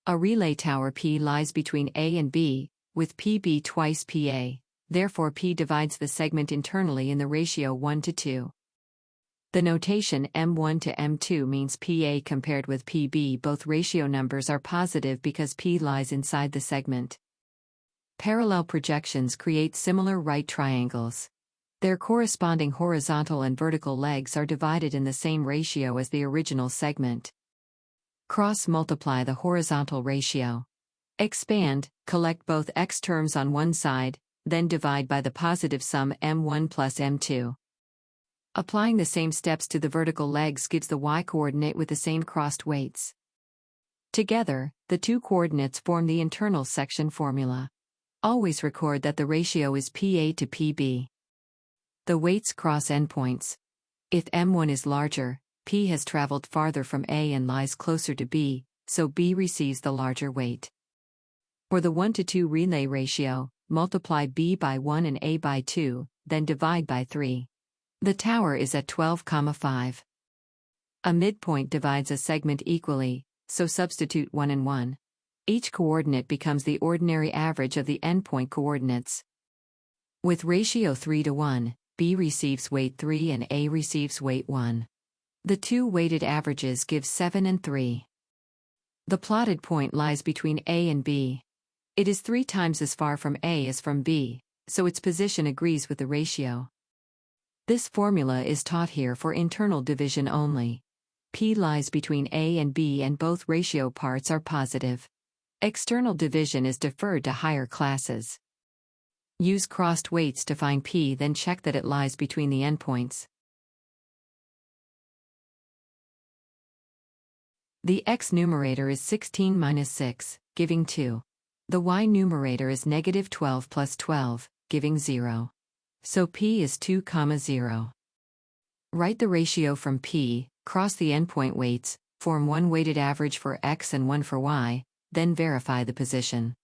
A relay tower P lies between A and B, with PB twice PA, therefore P divides the segment internally in the ratio 1 to 2. The notation M1 to M2 means PA compared with PB. Both ratio numbers are positive because P lies inside the segment. Parallel projections create similar right triangles. Their corresponding horizontal and vertical legs are divided in the same ratio as the original segment. Cross-multiply the horizontal ratio. Expand, collect both x terms on one side, then divide by the positive sum m1 plus m2. Applying the same steps to the vertical legs gives the y-coordinate with the same crossed weights. Together, the two coordinates form the internal section formula. Always record that the ratio is PA to PB. The weights cross endpoints. If m1 is larger, P has traveled farther from A and lies closer to B, so B receives the larger weight. For the 1 to 2 relay ratio, multiply B by 1 and A by 2, then divide by 3. The tower is at 12,5. A midpoint divides a segment equally, so substitute 1 and 1. Each coordinate becomes the ordinary average of the endpoint coordinates. With ratio 3 to 1, B receives weight 3 and A receives weight 1. The two weighted averages give 7 and 3. The plotted point lies between A and B. It is 3 times as far from A as from B, so its position agrees with the ratio. This formula is taught here for internal division only. P lies between A and B and both ratio parts are positive. External division is deferred to higher classes. Use crossed weights to find P, then check that it lies between the endpoints. The x numerator is 16 minus 6, giving 2. The y numerator is negative 12 plus 12, giving 0. So P is 2, 0. Write the ratio from P, cross the endpoint weights, form one weighted average for x and one for y, then verify the position.